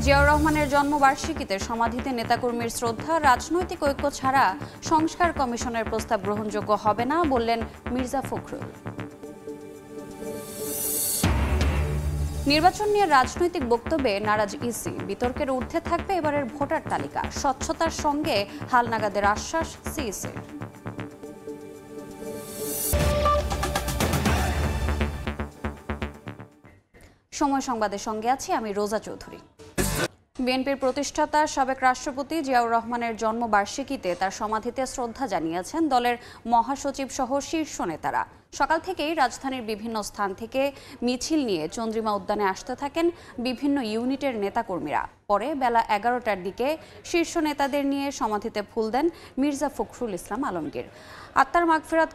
জিয়াউর রহমানের জন্মবার্ষিকীতে সমাধিতে নেতাকর্মীর শ্রদ্ধা, রাজনৈতিক ঐক্য ছাড়া সংস্কার কমিশনের প্রস্তাব গ্রহণযোগ্য হবে না বললেন মির্জা ফখরুল। নির্বাচন নিয়ে রাজনৈতিক বক্তব্যে নারাজ ইসি, বিতর্কের ঊর্ধ্বে থাকবে এবারের ভোটার তালিকা, স্বচ্ছতার সঙ্গে হালনাগাদের আশ্বাস সিইসির। সময় সংবাদের সঙ্গে আছি আমি রোজা চৌধুরী। বিএনপির প্রতিষ্ঠাতা সাবেক রাষ্ট্রপতি জিয়াউর রহমানের জন্মবার্ষিকীতে তার সমাধিতে শ্রদ্ধা জানিয়েছেন দলের মহাসচিব সহ শীর্ষ নেতারা। সকাল থেকেই রাজধানীর বিভিন্ন স্থান থেকে মিছিল নিয়ে চন্দ্রিমা উদ্যানে আসতে থাকেন বিভিন্ন ইউনিটের নেতাকর্মীরা। পরে বেলা 11টার দিকে শীর্ষ নেতাদের নিয়ে সমাধিতে ফুল দেন মির্জা ফখরুল ইসলাম আলমগীর। আত্মার মাগফিরাত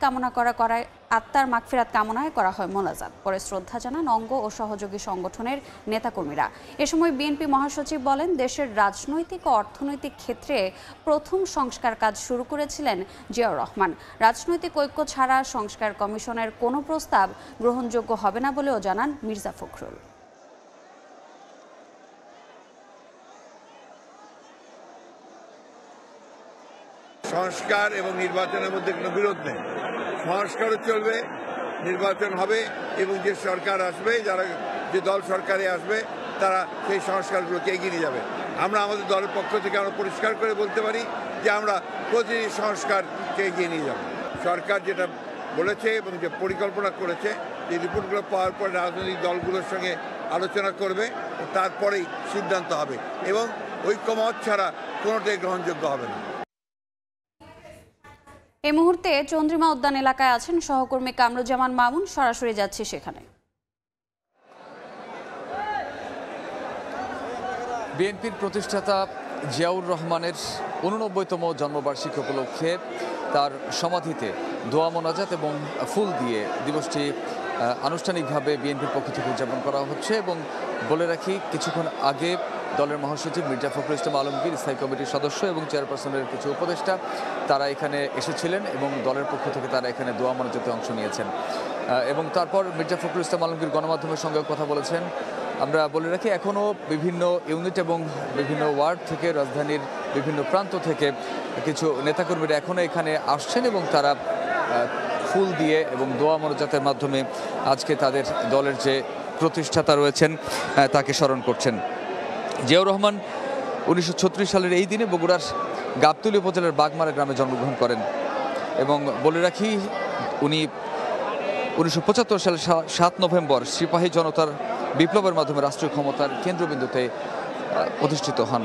কামনায় করা হয় মোনাজাত। পরে শ্রদ্ধা জানান অঙ্গ ও সহযোগী সংগঠনের নেতাকর্মীরা। এ সময় বিএনপি মহাসচিব বলেন, দেশের রাজনৈতিক ও অর্থনৈতিক ক্ষেত্রে প্রথম সংস্কার কাজ শুরু করেছিলেন জিয়াউর রহমান। রাজনৈতিক ঐক্য ছাড়া সংস্কার কমিশনের কোনো প্রস্তাব গ্রহণযোগ্য হবে না বলেও জানান মির্জা ফখরুল। সংস্কার এবং নির্বাচনের মধ্যে কোনো বিরোধ নেই। সংস্কারও চলবে, নির্বাচন হবে এবং যে সরকার আসবে, যে দল সরকারে আসবে তারা সেই সংস্কারগুলোকে এগিয়ে নিয়ে যাবে। আমরা আমাদের দলের পক্ষ থেকে আমরা পরিষ্কার করে বলতে পারি যে আমরা প্রতিটি সংস্কারকে এগিয়ে নিয়ে যাব। সরকার যেটা বলেছে এবং যে পরিকল্পনা করেছে, যে রিপোর্টগুলো পাওয়ার পর রাজনৈতিক দলগুলোর সঙ্গে আলোচনা করবে, তারপরেই সিদ্ধান্ত হবে এবং ঐক্যমত ছাড়া কোনোটাই গ্রহণযোগ্য হবে না। এই মুহূর্তে চন্দ্রিমা উদ্যান এলাকায় আছেন সহকর্মী কামরুজ্জামান মামুন, সরাসরি যাচ্ছি সেখানে। বিএনপির প্রতিষ্ঠাতা জিয়াউর রহমানের 89তম জন্মবার্ষিকী উপলক্ষে তার সমাধিতে দোয়া মোনাজাত এবং ফুল দিয়ে দিবসটি আনুষ্ঠানিকভাবে বিএনপির পক্ষ থেকে উদযাপন করা হচ্ছে। এবং বলে রাখি, কিছুক্ষণ আগে দলের মহাসচিব মির্জা ফখরুল ইসলাম আলমগীর, স্থায়ী কমিটির সদস্য এবং চেয়ারপারসনের কিছু উপদেষ্টা তারা এখানে এসেছিলেন এবং দলের পক্ষ থেকে তারা এখানে দোয়া মোনাজাতে অংশ নিয়েছেন। এবং তারপর মির্জা ফখরুল ইসলাম আলমগীর গণমাধ্যমের সঙ্গে কথা বলেছেন। আমরা বলে রাখি, এখনও বিভিন্ন ইউনিট এবং বিভিন্ন ওয়ার্ড থেকে, রাজধানীর বিভিন্ন প্রান্ত থেকে কিছু নেতাকর্মীরা এখনও এখানে আসছেন এবং তারা ফুল দিয়ে এবং দোয়া মোনাজাতের মাধ্যমে আজকে তাদের দলের যে প্রতিষ্ঠাতা রয়েছেন তাকে স্মরণ করছেন। জিয়াউর রহমান 1936 সালের এই দিনে বগুড়ার গাবতলী উপজেলার বাগমারা গ্রামে জন্মগ্রহণ করেন এবং বলে রাখি, উনি 1975 সালের 7 নভেম্বর সিপাহী জনতার বিপ্লবের মাধ্যমে রাষ্ট্রীয় ক্ষমতার কেন্দ্রবিন্দুতে অধিষ্ঠিত হন।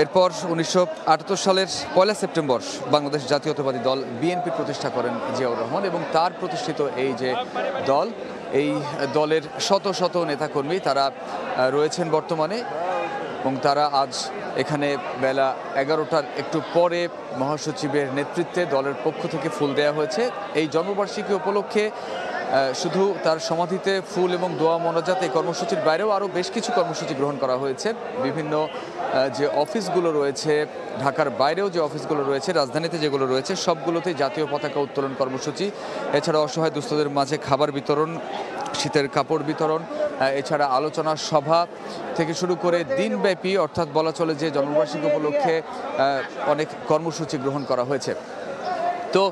এরপর 1978 সালের 1 সেপ্টেম্বর বাংলাদেশ জাতীয়তাবাদী দল বিএনপি প্রতিষ্ঠা করেন জিয়াউর রহমান এবং তার প্রতিষ্ঠিত এই যে দল, এই দলের শত শত নেতাকর্মী তারা রয়েছেন বর্তমানে এবং তারা আজ এখানে বেলা 11টার একটু পরে মহাসচিবের নেতৃত্বে দলের পক্ষ থেকে ফুল দেওয়া হয়েছে। এই জন্মবার্ষিকী উপলক্ষে শুধু তার সমাধিতে ফুল এবং দোয়া মোনাজাত এই কর্মসূচির বাইরেও আরও বেশ কিছু কর্মসূচি গ্রহণ করা হয়েছে। বিভিন্ন যে অফিসগুলো রয়েছে, ঢাকার বাইরেও যে অফিসগুলো রয়েছে, রাজধানীতে যেগুলো রয়েছে, সবগুলোতেই জাতীয় পতাকা উত্তোলন কর্মসূচি, এছাড়া অসহায় দুস্থদের মাঝে খাবার বিতরণ, শীতের কাপড় বিতরণ, এছাড়া আলোচনা সভা থেকে শুরু করে দিনব্যাপী, অর্থাৎ বলা চলে যে জন্মবার্ষিকী উপলক্ষে অনেক কর্মসূচি গ্রহণ করা হয়েছে। তো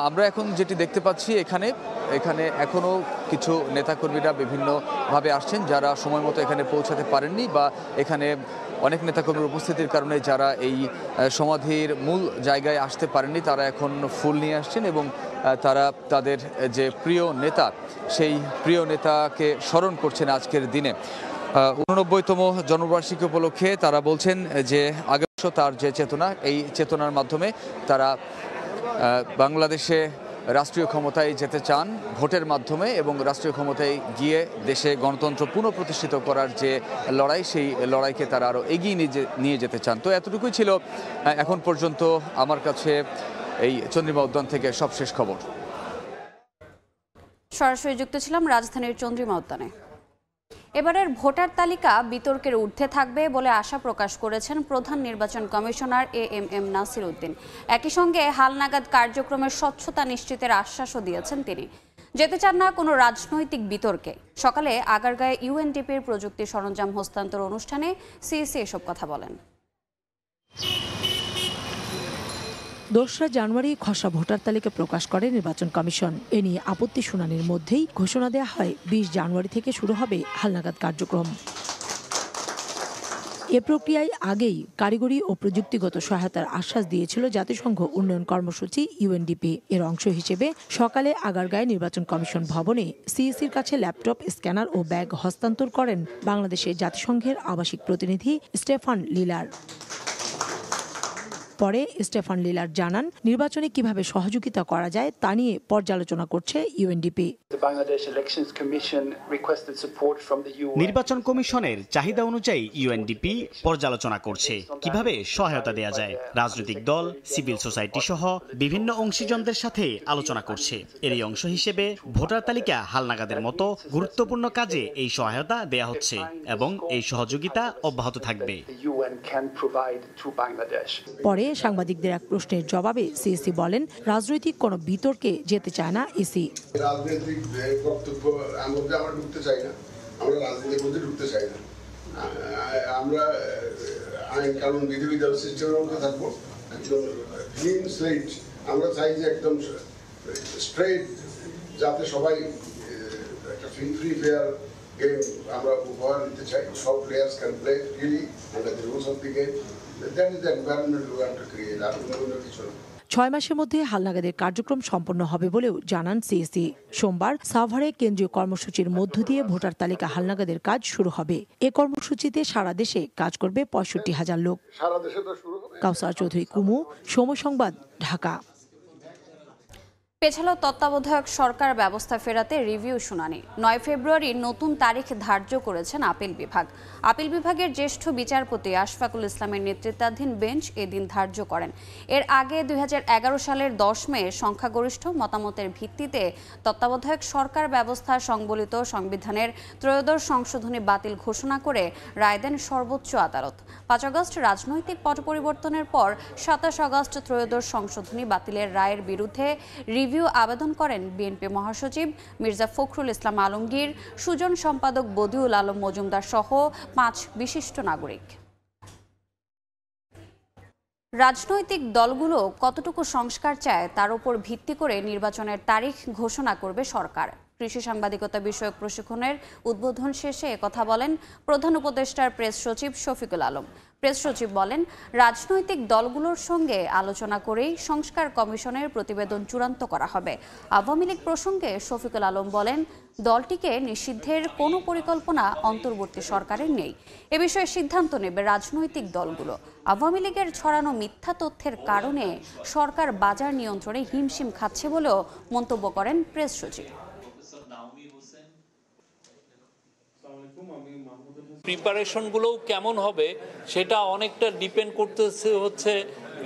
আমরা এখন যেটি দেখতে পাচ্ছি, এখানে এখনও কিছু নেতাকর্মীরা বিভিন্নভাবে আসছেন যারা সময় মতো এখানে পৌঁছাতে পারেননি, বা এখানে অনেক নেতাকর্মীর উপস্থিতির কারণে যারা এই সমাধির মূল জায়গায় আসতে পারেননি তারা এখন ফুল নিয়ে আসছেন এবং তারা তাদের যে প্রিয় নেতা, সেই প্রিয় নেতাকে স্মরণ করছেন আজকের দিনে। 89তম জন্মবার্ষিকী উপলক্ষে তারা বলছেন যে আদর্শ তার যে চেতনা, এই চেতনার মাধ্যমে তারা বাংলাদেশে রাষ্ট্রীয় ক্ষমতায় যেতে চান ভোটের মাধ্যমে এবং রাষ্ট্রীয় ক্ষমতায় গিয়ে দেশে গণতন্ত্র পুনঃপ্রতিষ্ঠিত করার যে লড়াই, সেই লড়াইকে তারা আরও এগিয়ে নিয়ে যেতে চান। তো এতটুকুই ছিল এখন পর্যন্ত আমার কাছে এই চন্দ্রিমা উদ্যান থেকে সবশেষ খবর। সরাসরি যুক্ত ছিলাম রাজধানীর চন্দ্রিমা উদ্যানে। এবারের ভোটার তালিকা বিতর্কের ঊর্ধ্বে থাকবে বলে আশা প্রকাশ করেছেন প্রধান নির্বাচন কমিশনার এএমএম নাসির উদ্দিন। একই সঙ্গে হালনাগাদ কার্যক্রমের স্বচ্ছতা নিশ্চিতের আশ্বাসও দিয়েছেন তিনি। যেতে চান না কোনো রাজনৈতিক বিতর্কে। সকালে আগারগাঁয়ে ইউএনডিপির প্রযুক্তি সরঞ্জাম হস্তান্তর অনুষ্ঠানে সিইসি এসব কথা বলেন। 2রা জানুয়ারি খসড়া ভোটার তালিকা প্রকাশ করে নির্বাচন কমিশন। এ নিয়ে আপত্তি শুনানির মধ্যেই ঘোষণা দেওয়া হয় 20 জানুয়ারি থেকে শুরু হবে হালনাগাদ কার্যক্রম। এ প্রক্রিয়ায় আগেই কারিগরি ও প্রযুক্তিগত সহায়তার আশ্বাস দিয়েছিল জাতিসংঘ উন্নয়ন কর্মসূচি ইউএনডিপি। এর অংশ হিসেবে সকালে আগারগাঁয়ে নির্বাচন কমিশন ভবনে সিইসির কাছে ল্যাপটপ, স্ক্যানার ও ব্যাগ হস্তান্তর করেন বাংলাদেশের জাতিসংঘের আবাসিক প্রতিনিধি স্টেফান লিলার। পরে স্টেফান লিলার জানান, নির্বাচনে কিভাবে সহযোগিতা করা যায় তা নিয়ে পর্যালোচনা করছে ইউএনডিপি। নির্বাচন কমিশনের চাহিদা অনুযায়ী ইউএনডিপি পর্যালোচনা করছে কিভাবে সহায়তা দেয়া যায়। রাজনৈতিক দল, সিভিল সোসাইটি সহ বিভিন্ন অংশীজনদের সাথে আলোচনা করছে। এরই অংশ হিসেবে ভোটার তালিকা হালনাগাদের মতো গুরুত্বপূর্ণ কাজে এই সহায়তা দেয়া হচ্ছে এবং এই সহযোগিতা অব্যাহত থাকবে। পরে সাংবাদিকদের এক প্রশ্নের জবাবে সিইসি বলেন, রাজনৈতিক কোনো বিতর্কে যেতে চায় না ইসি। রাজনৈতিক বক্তব্য আমরা ঢুকতে চাই না, আমরা রাজনীতির মধ্যে ঢুকতে চাই না। আমরা আইন কানুন বিধিবিধান সিস্টেমের মধ্যে থাকবো। একদম ক্লিন স্লেট আমরা চাই যে একদম স্ট্রেট, যাতে সবাই একটা ফ্রি ফেয়ার গেম আমরা উপহার দিতে চাই। সব players can play freely under the rules of the game. That is the environment we want to create. আর অন্য কিছু না। 6 মাসের মধ্যে হালনাগাদের কার্যক্রম সম্পন্ন হবে বলেও জানান সিইসি। সোমবার সাভারে কেন্দ্রীয় কর্মসূচির মধ্য দিয়ে ভোটার তালিকা হালনাগাদের কাজ শুরু হবে। এ কর্মসূচিতে সারা দেশে কাজ করবে 65,000 লোক। কাউসার চৌধুরী কুমু, সময় সংবাদ, ঢাকা। পেছালো তত্ত্বাবধায়ক সরকার ব্যবস্থা ফেরাতে রিভিউ শুনানি। 9 ফেব্রুয়ারি নতুন তারিখ ধার্য করেছেন আপিল বিভাগ। আপিল বিভাগের জ্যেষ্ঠ বিচারপতি আশফাকুল ইসলামের নেতৃত্বাধীন বেঞ্চ এদিন ধার্য করেন। এর আগে 2011 সালের 10 মে সংখ্যাগরিষ্ঠ মতামতের ভিত্তিতে তত্ত্বাবধায়ক সরকার ব্যবস্থা সংবলিত সংবিধানের 13 সংশোধনী বাতিল ঘোষণা করে রায় দেন সর্বোচ্চ আদালত। 5 আগস্ট রাজনৈতিক পট পরিবর্তনের পর 27 আগস্ট 13 সংশোধনী বাতিলের রায়ের বিরুদ্ধে রিভিউ আবেদন করেন বিএনপি মহাসচিব মির্জা ফখরুল ইসলাম আলমগীর, সুজন সম্পাদক বদিউল আলম মজুমদার সহ 5 বিশিষ্ট নাগরিক। রাজনৈতিক দলগুলো কতটুকু সংস্কার চায় তার উপর ভিত্তি করে নির্বাচনের তারিখ ঘোষণা করবে সরকার। কৃষি সাংবাদিকতা বিষয়ক প্রশিক্ষণের উদ্বোধন শেষে একথা বলেন প্রধান উপদেষ্টার প্রেস সচিব শফিকুল আলম। প্রেস সচিব বলেন, রাজনৈতিক দলগুলোর সঙ্গে আলোচনা করেই সংস্কার কমিশনের প্রতিবেদন চূড়ান্ত করা হবে। আওয়ামী লীগ প্রসঙ্গে শফিকুল আলম বলেন, দলটিকে নিষিদ্ধের কোনো পরিকল্পনা অন্তর্বর্তী সরকারের নেই। এ বিষয়ে সিদ্ধান্ত নেবে রাজনৈতিক দলগুলো। আওয়ামী লীগের ছড়ানো মিথ্যা তথ্যের কারণে সরকার বাজার নিয়ন্ত্রণে হিমশিম খাচ্ছে বলেও মন্তব্য করেন প্রেস সচিব। প্রিপারেশনগুলোও কেমন হবে সেটা অনেকটা ডিপেন্ড করতেছে হচ্ছে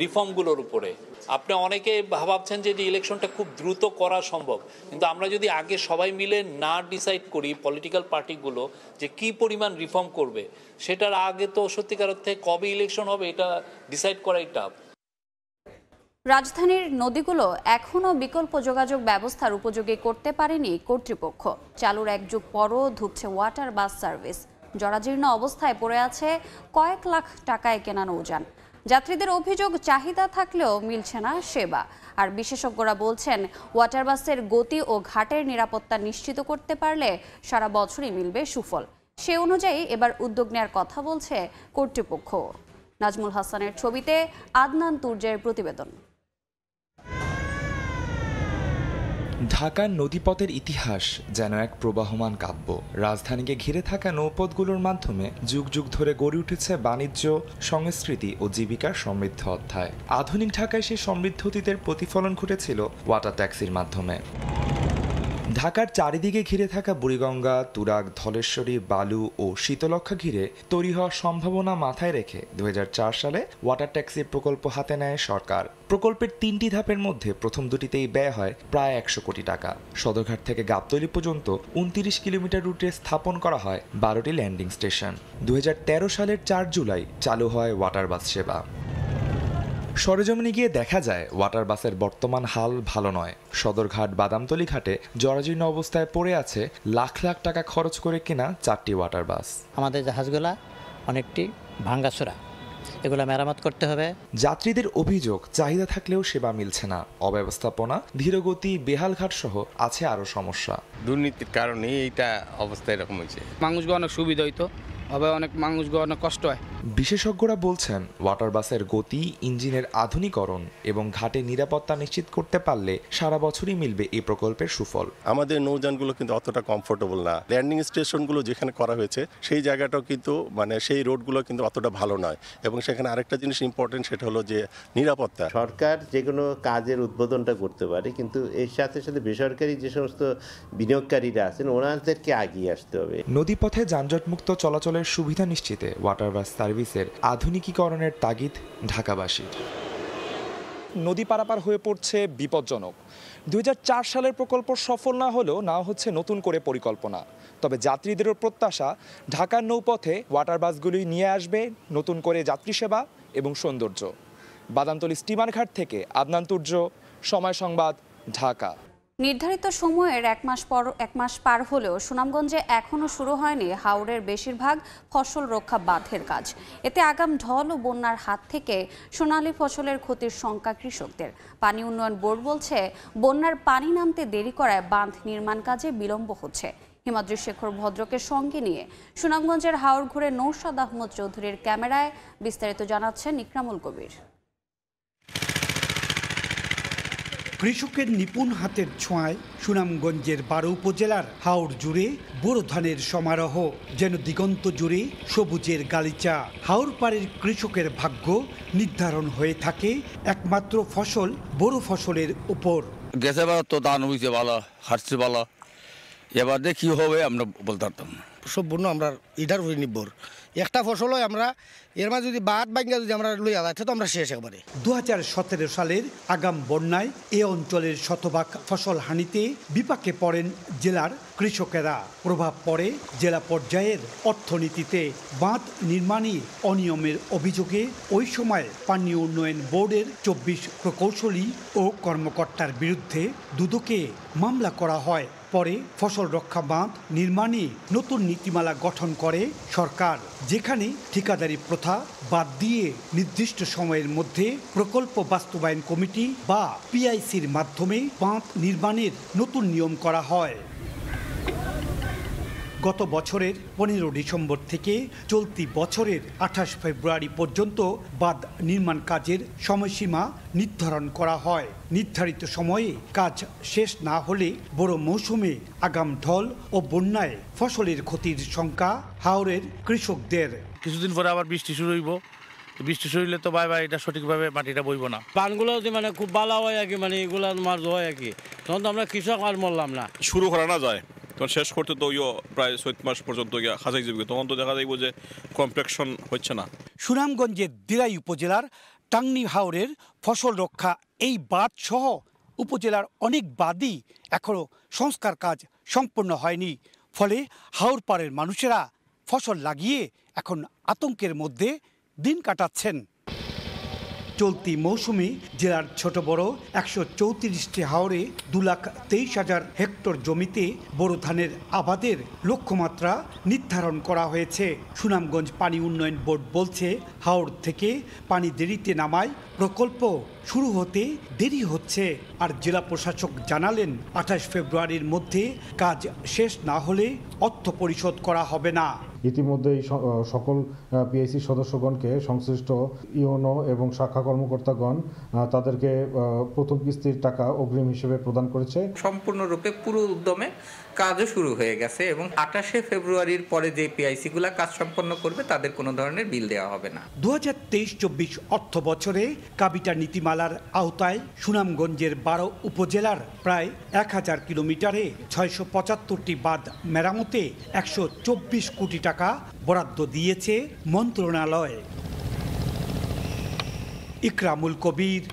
রিফর্মগুলোর উপরে। আপনি অনেকে ভাবছেন যে ইলেকশনটা খুব দ্রুত করা সম্ভব, কিন্তু আমরা যদি আগে সবাই মিলে না ডিসাইড করি পলিটিক্যাল পার্টিগুলো যে কি পরিমাণ রিফর্ম করবে, সেটার আগে তো সত্যিকার অর্থে কবে ইলেকশন হবে এটা ডিসাইড করাই টাফ। রাজধানীর নদীগুলো এখনও বিকল্প যোগাযোগ ব্যবস্থার উপযোগী করতে পারেনি কর্তৃপক্ষ। চালুর 1 যুগ পরও ধুঁকছে ওয়াটার বাস সার্ভিস। জরাজীর্ণ অবস্থায় পড়ে আছে কয়েক লাখ টাকায় কেনা নৌযান। যাত্রীদের অভিযোগ, চাহিদা থাকলেও মিলছে না সেবা। আর বিশেষজ্ঞরা বলছেন, ওয়াটার বাসের গতি ও ঘাটের নিরাপত্তা নিশ্চিত করতে পারলে সারা বছরই মিলবে সুফল। সে অনুযায়ী এবার উদ্যোগ নেওয়ার কথা বলছে কর্তৃপক্ষ। নাজমুল হাসানের ছবিতে আদনান তুর্জের প্রতিবেদন। ঢাকার নদীপথের ইতিহাস যেন এক প্রবাহমান কাব্য। রাজধানীকে ঘিরে থাকা নৌপথগুলোর মাধ্যমে যুগ যুগ ধরে গড়ে উঠেছে বাণিজ্য, সংস্কৃতি ও জীবিকার সমৃদ্ধ অধ্যায়। আধুনিক ঢাকায় সেই সমৃদ্ধ অতীতের প্রতিফলন ঘটেছিল ওয়াটার ট্যাক্সির মাধ্যমে। ঢাকার চারিদিকে ঘিরে থাকা বুড়িগঙ্গা, তুরাগ, ধলেশ্বরী, বালু ও শীতলক্ষা ঘিরে তৈরি হওয়ার সম্ভাবনা মাথায় রেখে 2004 সালে ওয়াটার ট্যাক্সির প্রকল্প হাতে নেয় সরকার। প্রকল্পের 3টি ধাপের মধ্যে প্রথম 2টিতেই ব্যয় হয় প্রায় 100 কোটি টাকা। সদরঘাট থেকে গাবতলী পর্যন্ত 29 কিলোমিটার রুটে স্থাপন করা হয় 12টি ল্যান্ডিং স্টেশন। 2013 সালের 4 জুলাই চালু হয় ওয়াটার বাস সেবা। সরেজমিনে গিয়ে দেখা যায় ওয়াটার বাসের বর্তমান হাল ভালো নয়। সদরঘাট বাদামতলী ঘাটে জরাজীর্ণ অবস্থায় পড়ে আছে লাখ লাখ টাকা খরচ করে কেনা 4টি ওয়াটার বাস। আমাদের জাহাজগুলা অনেকটি ভাঙ্গাচোরা, এগুলো মেরামত করতে হবে। যাত্রীদের অভিযোগ চাহিদা থাকলেও সেবা মিলছে না, অব্যবস্থাপনা, ধীরগতি, বেহালঘাট সহ আছে আরও সমস্যা। দুর্নীতির কারণে এইটা অবস্থা এরকম হয়েছে। মানুষগুলো অনেক সুবিধা হইতো, হবে অনেক মানুষগুলো অনেক কষ্ট হয়। বিশেষজ্ঞরা বলছেন ওয়াটার বাসের গতি, ইঞ্জিনের আধুনিকরণ এবং ঘাটে নিরাপত্তা নিশ্চিত করতে পারলে সারা বছরই মিলবে এই প্রকল্পের সুফল। আমাদের নৌযানগুলো কিন্তু অতটা কমফোর্টেবল না। ল্যান্ডিং স্টেশনগুলো যেখানে করা হয়েছে সেই জায়গাটাও কিন্তু সেই রোডগুলো কিন্তু অতটা ভালো নয়। এবং সেখানে আরেকটা জিনিস ইম্পর্টেন্ট, সেটা হলো যে নিরাপত্তা। সরকার যে কোনো কাজের উদ্বোধনটা করতে পারে, কিন্তু এর সাথে সাথে বেসরকারি যে সমস্ত বিনিয়োগকারীরা আছেন ওনাদেরকে এগিয়ে আসতে হবে। নদীপথে যানজটমুক্ত চলাচলের সুবিধা নিশ্চিতে ওয়াটার বাস সার্ভিসের আধুনিকীকরণের তাগিদ ঢাকাবাসীর। নদী পারাপার হয়ে পড়ছে বিপজ্জনক। 2004 সালের প্রকল্প সফল না হলেও না হচ্ছে নতুন করে পরিকল্পনা। তবে যাত্রীদেরও প্রত্যাশা ঢাকার নৌপথে ওয়াটার বাসগুলি নিয়ে আসবে নতুন করে যাত্রী সেবা এবং সৌন্দর্য। বাদামতলী স্টিমার ঘাট থেকে আদনান তুর্য, সময় সংবাদ, ঢাকা। নির্ধারিত সময়ের এক মাস পার হলেও সুনামগঞ্জে এখনও শুরু হয়নি হাওরের বেশিরভাগ ফসল রক্ষা বাঁধের কাজ। এতে আগাম ঢল ও বন্যার হাত থেকে সোনালী ফসলের ক্ষতির শঙ্কা কৃষকদের। পানি উন্নয়ন বোর্ড বলছে, বন্যার পানি নামতে দেরি করায় বাঁধ নির্মাণ কাজে বিলম্ব হচ্ছে। হিমাদ্রি শেখর ভদ্রকে সঙ্গে নিয়ে সুনামগঞ্জের হাওর ঘুরে নৌশাদ আহমদ চৌধুরীর ক্যামেরায় বিস্তারিত জানাচ্ছেন ইকরামুল কবির। কৃষকের নিপুণ হাতের ছোঁয়ায় সুনামগঞ্জের 12 উপজেলার হাওর জুড়ে বোরো ধানের সমারোহ, যেন দিগন্ত জুড়ে সবুজের গালিচা। হাওর পাড়ের কৃষকের ভাগ্য নির্ধারণ হয়ে থাকে একমাত্র ফসল বোরো ফসলের উপর। গেছে বার তো ধান হয়েছে ভালো, হাঁটছে ভালো, এবার দেখি হবে আমরা বলতে পারতাম না। সম্পূর্ণ আমরা এটার উপরে নির্ভর। একটা ফসল হয় আমরা এর মাঝে যদি বাদ ভাঙ্গা যদি আমরা লইয়া যাই তো আমরা শেষ একবারে। 2017 সালের আগাম বন্যায় এ অঞ্চলের শতভাগ ফসল হানিতে বিপাকে পড়েন জেলার কৃষকেরা। প্রভাব পড়ে জেলা পর্যায়ের অর্থনীতিতে। বাঁধ নির্মাণে অনিয়মের অভিযোগে ওই সময় পানি উন্নয়ন বোর্ডের 24 প্রকৌশলী ও কর্মকর্তার বিরুদ্ধে দুদকে মামলা করা হয়। পরে ফসল রক্ষা বাঁধ নির্মাণে নতুন নীতিমালা গঠন করে সরকার, যেখানে ঠিকাদারি প্রথা বাদ দিয়ে নির্দিষ্ট সময়ের মধ্যে প্রকল্প বাস্তবায়ন কমিটি বা পিআইসির মাধ্যমে বাঁধ নির্মাণের নতুন নিয়ম করা হয়। গত বছরের 15 ডিসেম্বর থেকে চলতি বছরের 28 ফেব্রুয়ারি পর্যন্ত বাঁধ নির্মাণ কাজের সময়সীমা নির্ধারণ করা হয়। নির্ধারিত সময়ে কাজ শেষ না হলে বড় মৌসুমে আগাম ঢল ও বন্যায় ফসলের ক্ষতির শঙ্কা হাওরের কৃষকদের। কিছুদিন পরে আবার বৃষ্টি শুরু হইব, বৃষ্টি শুরু হইলে তো ভাই এটা সঠিকভাবে মাটিটা বইব না। বানগুলো খুব ভালো হয় আর কি, এগুলো মার হয় আর কি, তখন তো আমরা কৃষক আর মরলাম না। শুরু করা না যায় তখন শেষ করতে তো প্রায় 7 মাস পর্যন্ত খাজাই যাবে, তখন তো দেখা যাইব যে কমপ্লেকশন হচ্ছে না। সুনামগঞ্জের দিরাই উপজেলার টাংনি হাওরের ফসল রক্ষা এই বাঁধ সহ উপজেলার অনেক বাঁধই এখনও সংস্কার কাজ সম্পন্ন হয়নি। ফলে হাওর পাড়ের মানুষেরা ফসল লাগিয়ে এখন আতঙ্কের মধ্যে দিন কাটাচ্ছেন। চলতি মৌসুমে জেলার ছোট বড় 134টি হাওরে 2,23,000 হেক্টর জমিতে বোরো ধানের আবাদের লক্ষ্যমাত্রা নির্ধারণ করা হয়েছে। সুনামগঞ্জ পানি উন্নয়ন বোর্ড বলছে, হাওর থেকে পানি দেরিতে নামায় প্রকল্প শুরু হতে দেরি হচ্ছে। আর জেলা প্রশাসক জানালেন, 28 ফেব্রুয়ারির মধ্যে কাজ শেষ না হলে অর্থ পরিশোধ করা হবে না। ইতিমধ্যে সকল পিআইসি সদস্যগণকে সংশ্লিষ্ট ইউনো এবং শাখা কর্মকর্তাগণ তাদেরকে প্রথম কিস্তির টাকা অগ্রিম হিসেবে প্রদান করেছে। সম্পূর্ণরূপে পুরো উদ্যমে কাজও শুরু হয়ে গেছে এবং 28 ফেব্রুয়ারির পরে যে পিআইসি গুলা কাজ সম্পন্ন করবে তাদের কোনো ধরনের বিল দেওয়া হবে না। 2023-24 অর্থ বছরে কাবিটা নীতিমালার আওতায় সুনামগঞ্জের 12 উপজেলার প্রায় 1000 কিলোমিটারে 675টি বাঁধ মেরামতে 124 কোটি টাকা বরাদ্দ দিয়েছে মন্ত্রণালয়। ইকরামুল কবির,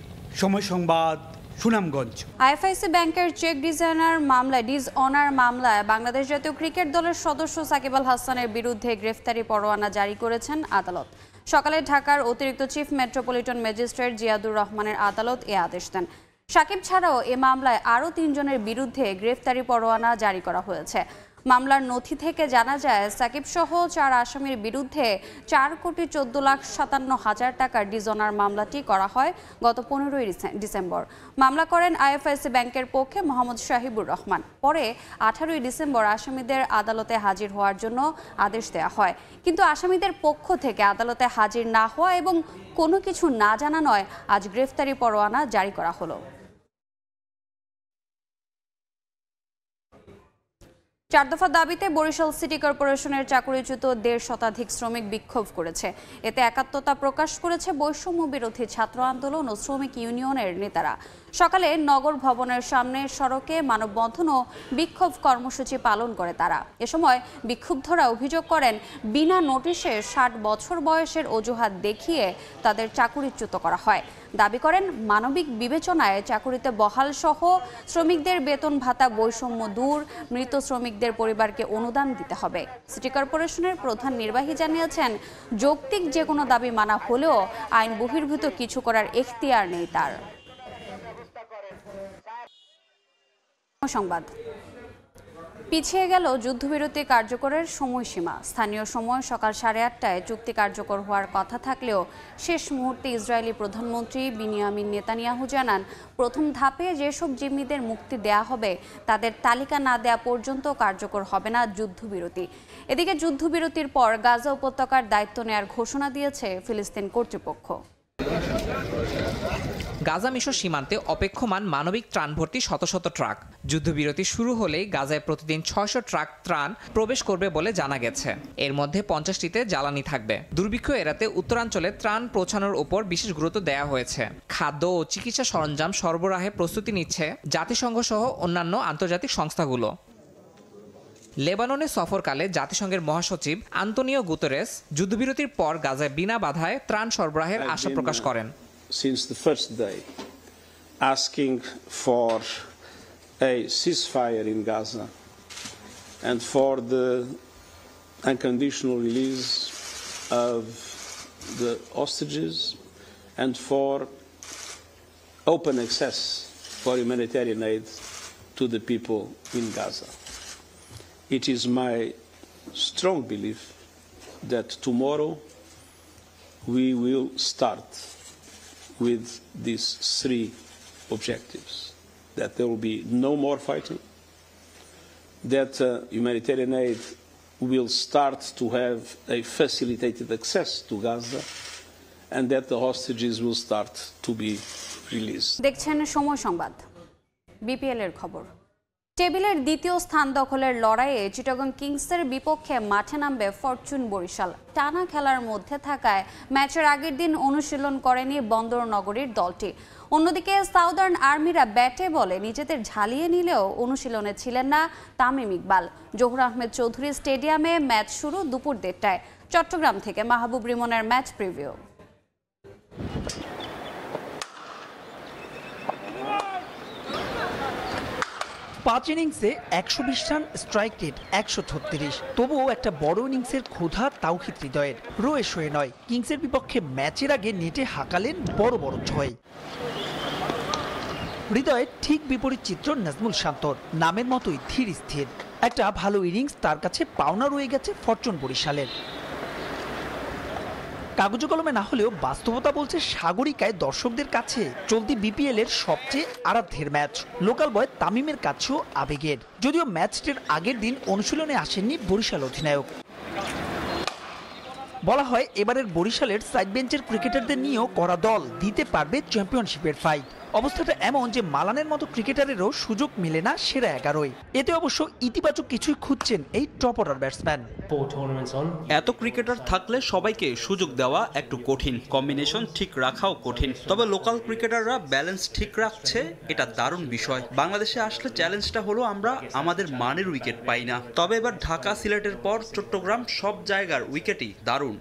সময় সংবাদ, সুনামগঞ্জ। আইএফআইসি ব্যাংকের চেক ডিজাইনার মামলায় বাংলাদেশ জাতীয় ক্রিকেট দলের সদস্য সাকিব আল হাসানের বিরুদ্ধে গ্রেফতারি পরোয়ানা জারি করেছেন আদালত। সকালে ঢাকার অতিরিক্ত চিফ মেট্রোপলিটন ম্যাজিস্ট্রেট জিয়াদুর রহমানের আদালত এ আদেশ দেন। সাকিব ছাড়াও এ মামলায় আরও 3 জনের বিরুদ্ধে গ্রেফতারি পরোয়ানা জারি করা হয়েছে। মামলার নথি থেকে জানা যায় সাকিব সহ 4 আসামির বিরুদ্ধে 4,14,57,000 টাকার ডিজনার মামলাটি করা হয় গত 15 ডিসেম্বর। মামলা করেন আইএফআইসি ব্যাংকের পক্ষে মোহাম্মদ শাহিবুর রহমান। পরে 18 ডিসেম্বর আসামিদের আদালতে হাজির হওয়ার জন্য আদেশ দেওয়া হয়, কিন্তু আসামিদের পক্ষ থেকে আদালতে হাজির না হওয়া এবং কোনো কিছু না জানা নয় আজ গ্রেফতারি পরোয়ানা জারি করা হলো। 4 দফা দাবিতে বরিশাল সিটি কর্পোরেশনের চাকরিচ্যুত 1.5 শতাধিক শ্রমিক বিক্ষোভ করেছে। এতে একাত্মতা প্রকাশ করেছে বৈষম্য বিরোধী ছাত্র আন্দোলন ও শ্রমিক ইউনিয়নের নেতারা। সকালে নগর ভবনের সামনে সড়কে মানববন্ধন ও বিক্ষোভ কর্মসূচি পালন করে তারা। এ সময় বিক্ষুব্ধরা অভিযোগ করেন বিনা নোটিশে 60 বছর বয়সের অজুহাত দেখিয়ে তাদের চাকরিচ্যুত করা হয়। দাবি করেন মানবিক বিবেচনায় চাকুরিতে বহাল সহ শ্রমিকদের বেতন ভাতা বৈষম্য দূর, মৃত শ্রমিকদের পরিবারকে অনুদান দিতে হবে। সিটি কর্পোরেশনের প্রধান নির্বাহী জানিয়েছেন যৌক্তিক যে কোনো দাবি মানা হলেও আইন বহির্ভূত কিছু করার এখতিয়ার নেই তার। সংবাদ পিছিয়ে গেল যুদ্ধবিরতি কার্যকরের সময়সীমা। স্থানীয় সময় সকাল 8:30টায় চুক্তি কার্যকর হওয়ার কথা থাকলেও শেষ মুহূর্তে ইসরায়েলি প্রধানমন্ত্রী বিনিয়ামিন নেতানিয়াহু জানান প্রথম ধাপে যেসব জিম্মিদের মুক্তি দেয়া হবে তাদের তালিকা না দেয়া পর্যন্ত কার্যকর হবে না যুদ্ধবিরতি। এদিকে যুদ্ধবিরতির পর গাজা উপত্যকার দায়িত্ব নেয়ার ঘোষণা দিয়েছে ফিলিস্তিন কর্তৃপক্ষ। গাজা মিশর সীমান্তে অপেক্ষমান মানবিক ত্রাণ ভর্তি শত শত ট্রাক। যুদ্ধবিরতি শুরু হলেই গাজায় প্রতিদিন 600 ট্রাক ত্রাণ প্রবেশ করবে বলে জানা গেছে। এর মধ্যে 50টিতে জ্বালানি থাকবে। দুর্ভিক্ষ এড়াতে উত্তরাঞ্চলে ত্রাণ পৌঁছানোর উপর বিশেষ গুরুত্ব দেওয়া হয়েছে। খাদ্য ও চিকিৎসা সরঞ্জাম সরবরাহে প্রস্তুতি নিচ্ছে জাতিসংঘ সহ অন্যান্য আন্তর্জাতিক সংস্থাগুলো। লেবাননে সফরকালে জাতিসংঘের মহাসচিব আন্তোনিও গুতেরেস যুদ্ধবিরতির পর গাজায় বিনা বাধায় ত্রাণ সরবরাহের আশা প্রকাশ করেন। Since the first day, asking for a ceasefire in Gaza and for the unconditional release of the hostages and for open access for humanitarian aid to the people in Gaza. It is my strong belief that tomorrow we will start with these 3 objectives, that there will be no more fighting, that humanitarian aid will start to have a facilitated access to Gaza, and that the hostages will start to be released. দেখছেন সময় সংবাদ। BPL এর খবর। টেবিলের দ্বিতীয় স্থান দখলের লড়াইয়ে চিটাগং কিংসের বিপক্ষে মাঠে নামবে ফরচুন বরিশাল। টানা খেলার মধ্যে থাকায় ম্যাচের আগের দিন অনুশীলন করেনি বন্দর নগরীর দলটি। অন্যদিকে সাউদার্ন আর্মিরা ব্যাটে বলে নিজেদের ঝালিয়ে নিলেও অনুশীলনে ছিলেন না তামিম ইকবাল। জহুর আহমেদ চৌধুরী স্টেডিয়ামে ম্যাচ শুরু দুপুর 1:30টায়। চট্টগ্রাম থেকে মাহবুব রিমনের ম্যাচ প্রিভিউ। 5 ইনিংসে 120 রান, স্ট্রাইক রেট 136। তবুও একটা বড় ইনিংসের ক্ষুধা তাওহিদ হৃদয়ের। রোয়ে শোয়ে নয়, কিংসের বিপক্ষে ম্যাচের আগে নেটে হাঁকালেন বড় বড় ছয়। হৃদয়ের ঠিক বিপরীত চিত্র নাজমুল শান্তর, নামের মতোই ধীর স্থির। একটা ভালো ইনিংস তার কাছে পাওনা রয়ে গেছে ফরচুন বরিশালের। কাগজে কলমে না হলেও বাস্তবতা বলছে সাগরিকায় দর্শকদের কাছে চলতি বিপিএল এর সবচেয়ে আরাধ্যের ম্যাচ। লোকাল বয় তামিমের কাছেও আবেগের। যদিও ম্যাচটির আগের দিন অনুশীলনে আসেননি বরিশাল অধিনায়ক। বলা হয় এবারের বরিশালের সাইড বেঞ্চের ক্রিকেটারদের নিয়েও করা দল দিতে পারবে চ্যাম্পিয়নশিপের ফাইট। অবস্থাটা এমন যে মালানের মতো ক্রিকেটারেরও সুযোগ মিলে না সেরা 11-য়। এতে অবশ্য ইতিবাচক কিছুই খুঁজছেন এই টপ অর্ডার ব্যাটসম্যান। এত ক্রিকেটার থাকলে সবাইকে সুযোগ দেওয়া একটু কঠিন, কম্বিনেশন ঠিক রাখাও কঠিন। তবে লোকাল ক্রিকেটাররা ব্যালেন্স ঠিক রাখছে, এটা দারুণ বিষয়। বাংলাদেশে আসলে চ্যালেঞ্জটা হলো আমরা আমাদের মানের উইকেট পাই না। তবে এবার ঢাকা, সিলেটের পর চট্টগ্রাম সব জায়গার উইকেটই দারুণ।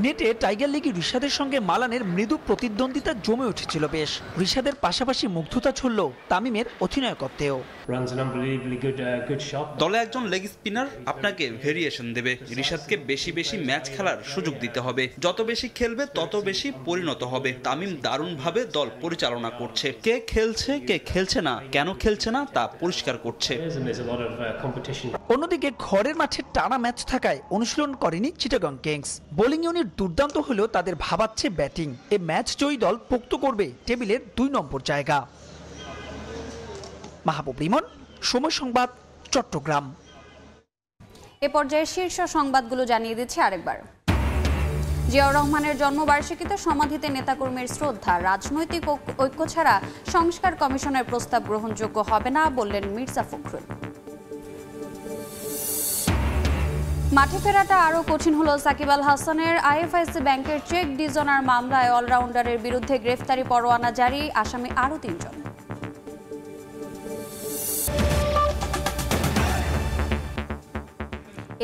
নেটে টাইগার লিগে রিশাদের সঙ্গে মালানের মৃদু প্রতিদ্বন্দ্বিতা জমে উঠেছিল বেশ। রিশাদের পাশাপাশি মুগ্ধতা ছড়ল তামিমের অধিনায়কত্বেও। দলে একজন লেগ স্পিনার আপনাকে ভেরিয়েশন দেবে। রিশাদকে বেশি বেশি ম্যাচ খেলার সুযোগ দিতে হবে। যত বেশি খেলবে তত বেশি পরিণত হবে। তামিম দারুণভাবে দল পরিচালনা করছে। কে খেলছে কে খেলছে না, কেন খেলছে না তা পরিষ্কার করছে। অন্যদিকে ঘরের মাঠে টানা ম্যাচ থাকায় অনুশীলন করেনি চিটাগং কিংস। বোলিং ইউনিট দুর্দান্ত হলেও তাদের ভাবাচ্ছে ব্যাটিং। এ ম্যাচ জয়ী দল পোক্ত করবে টেবিলের 2 নম্বর জায়গা। মাহবুব রিমন, সময় সংবাদ, চট্টগ্রাম। এ পর্যায়ে শীর্ষ সংবাদগুলো জানিয়ে দিচ্ছি আরেকবার। জিয়াউর রহমানের জন্মবার্ষিকীতে সমাধিতে নেতাকর্মীর শ্রদ্ধা। রাজনৈতিক ঐক্য ছাড়া সংস্কার কমিশনের প্রস্তাব গ্রহণযোগ্য হবে না বললেন মির্জা ফখরুল। মাঠে ফেরাটা আরও কঠিন হলো সাকিব আল হাসানের। আইএফআইসি ব্যাংকের চেক ডিজনার মামলায় অলরাউন্ডারের বিরুদ্ধে গ্রেফতারি পরোয়ানা জারি, আসামি আরও 3 জন।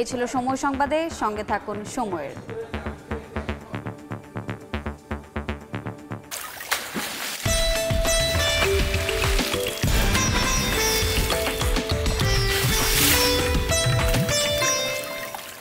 এ ছিল সময় সংবাদে, সঙ্গে থাকুন সময়ের।